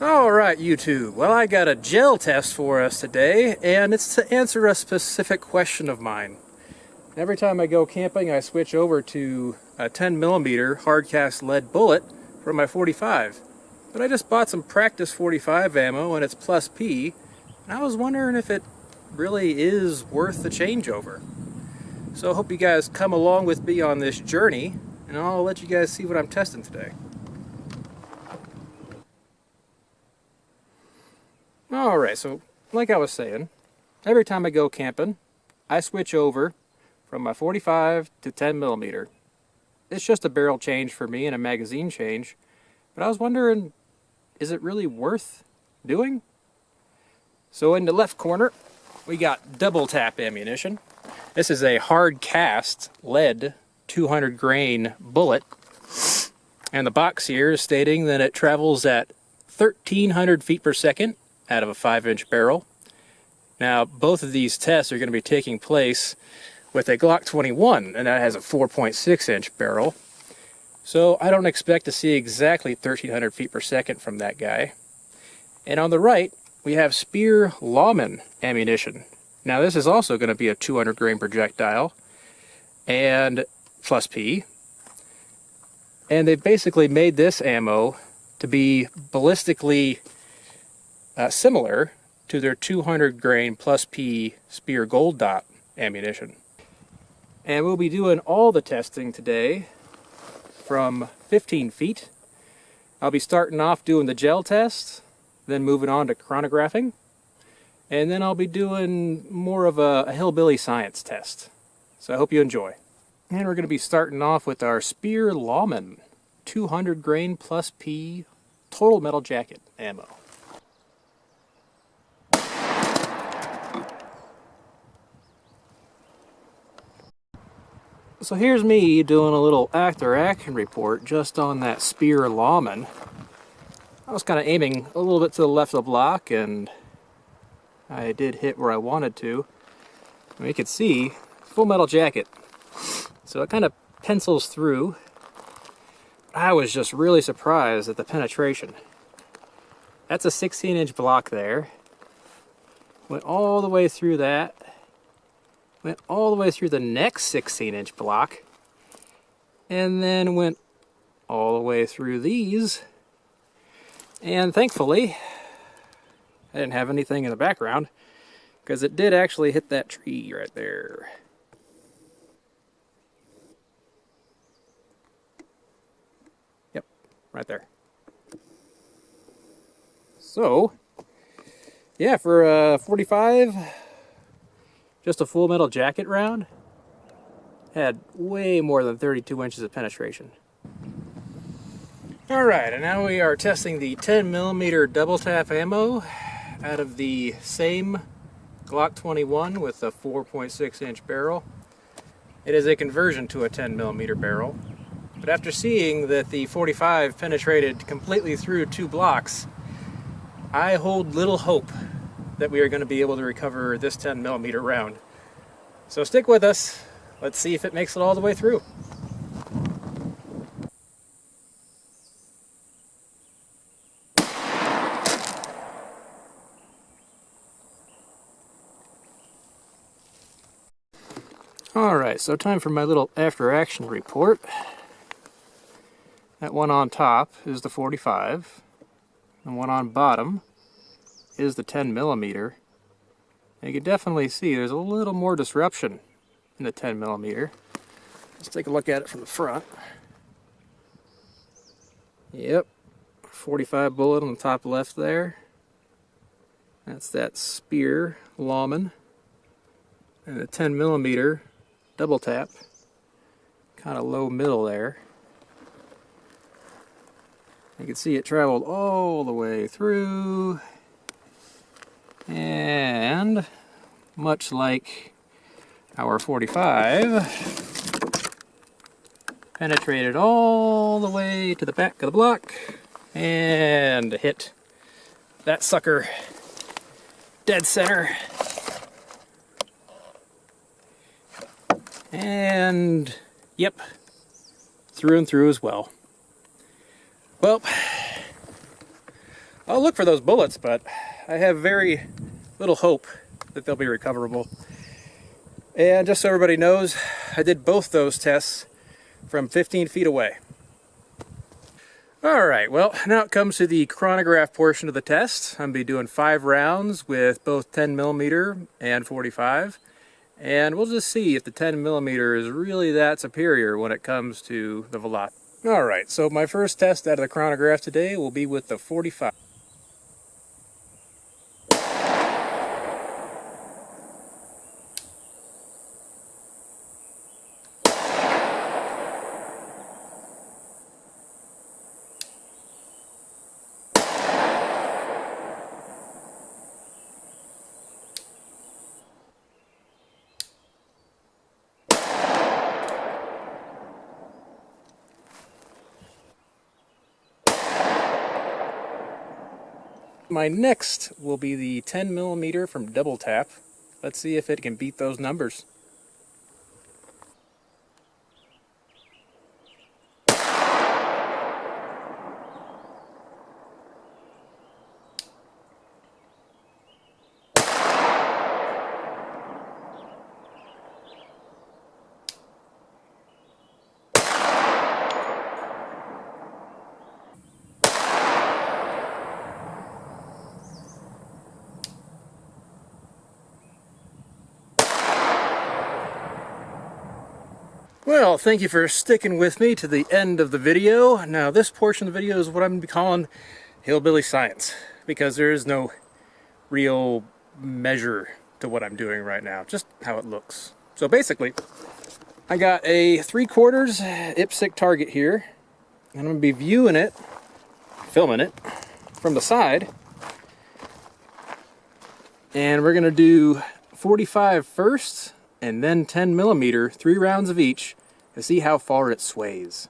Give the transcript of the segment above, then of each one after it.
Alright YouTube, well I got a gel test for us today, and it's to answer a specific question of mine. Every time I go camping I switch over to a 10mm hard-cast lead bullet from my 45. But I just bought some practice 45 ammo and it's plus P, and I was wondering if it really is worth the changeover. So I hope you guys come along with me on this journey, and I'll let you guys see what I'm testing today. Alright, so like I was saying, every time I go camping, I switch over from my 45 to 10mm. It's just a barrel change for me and a magazine change, but I was wondering, is it really worth doing? So in the left corner, we got DoubleTap ammunition. This is a hard cast lead 200 grain bullet, and the box here is stating that it travels at 1,300 feet per second out of a 5-inch barrel. Now both of these tests are going to be taking place with a Glock 21, and that has a 4.6-inch barrel. So I don't expect to see exactly 1,300 feet per second from that guy. And on the right, we have SPEER Lawman ammunition. Now this is also going to be a 200 grain projectile and plus P. And they've basically made this ammo to be ballistically similar to their 200 grain plus P SPEER Gold Dot ammunition. And we'll be doing all the testing today from 15 feet. I'll be starting off doing the gel test, then moving on to chronographing, and then I'll be doing more of a hillbilly science test. So I hope you enjoy. And we're going to be starting off with our SPEER Lawman 200 grain plus P total metal jacket ammo. So here's me doing a little after-action report just on that SPEER Lawman. I was kind of aiming a little bit to the left of the block, and I did hit where I wanted to. And you can see, full metal jacket. So it kind of pencils through. I was just really surprised at the penetration. That's a 16-inch block there. Went all the way through that. Went all the way through the next 16-inch block, and then went all the way through these. And thankfully, I didn't have anything in the background, because it did actually hit that tree right there. Yep, right there. So, yeah, for 45... just a full metal jacket round, had way more than 32 inches of penetration. Alright, and now we are testing the 10mm DoubleTap ammo out of the same Glock 21 with a 4.6-inch barrel. It is a conversion to a 10mm barrel, but after seeing that the 45 penetrated completely through 2 blocks, I hold little hope that we are going to be able to recover this 10mm round. So stick with us. Let's see if it makes it all the way through. Alright, so time for my little after-action report. That one on top is the 45, and one on bottom is the 10mm. And you can definitely see there's a little more disruption in the 10mm. Let's take a look at it from the front. Yep, 45 bullet on the top left there. That's that SPEER Lawman. And the 10mm DoubleTap, kind of low middle there. You can see it traveled all the way through. And much like our 45, penetrated all the way to the back of the block and hit that sucker dead center. And yep, through and through as well. Well, I'll look for those bullets, but I have very little hope that they'll be recoverable. And just so everybody knows, I did both those tests from 15 feet away. Alright, well, now it comes to the chronograph portion of the test. I'm going to be doing 5 rounds with both 10mm and 45. And we'll just see if the 10mm is really that superior when it comes to the velocity. Alright, so my first test out of the chronograph today will be with the 45. My next will be the 10mm from DoubleTap. Let's see if it can beat those numbers. Well, thank you for sticking with me to the end of the video. Now, this portion of the video is what I'm going to be calling hillbilly science, because there is no real measure to what I'm doing right now, just how it looks. So basically, I got a 3/4 IPSC target here, and I'm going to be viewing it, filming it, from the side. And we're going to do 45 first, and then 10mm, 3 rounds of each, to see how far it sways.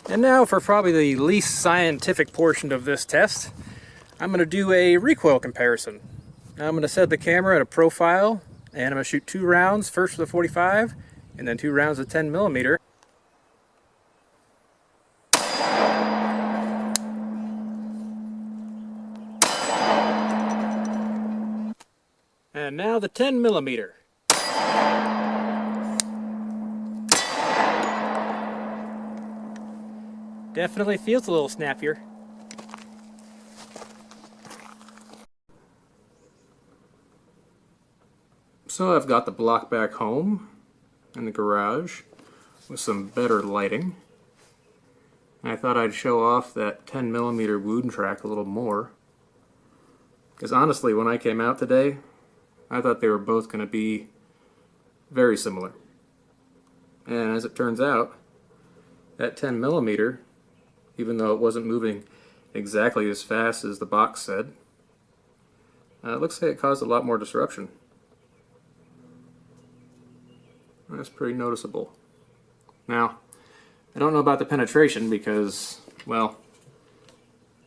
And now for probably the least scientific portion of this test, I'm going to do a recoil comparison. Now I'm going to set the camera at a profile, and I'm going to shoot 2 rounds, first with a 45, and then 2 rounds of 10mm. And now the 10mm. Definitely feels a little snappier. So I've got the block back home in the garage with some better lighting. And I thought I'd show off that 10mm wound track a little more. Because honestly, when I came out today, I thought they were both going to be very similar. And as it turns out, that 10mm, even though it wasn't moving exactly as fast as the box said, it looks like it caused a lot more disruption. That's pretty noticeable. Now, I don't know about the penetration because, well,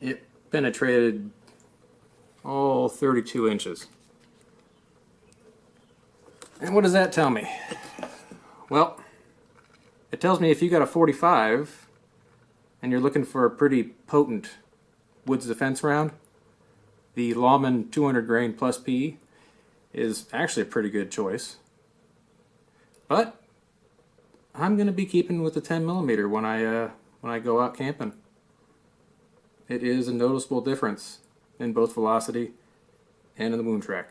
it penetrated all 32 inches. And what does that tell me? Well, it tells me if you got a 45 and you're looking for a pretty potent woods defense round, the Lawman 200 grain plus P is actually a pretty good choice. But I'm going to be keeping with the 10 millimeter when I go out camping. It is a noticeable difference in both velocity and in the wound track.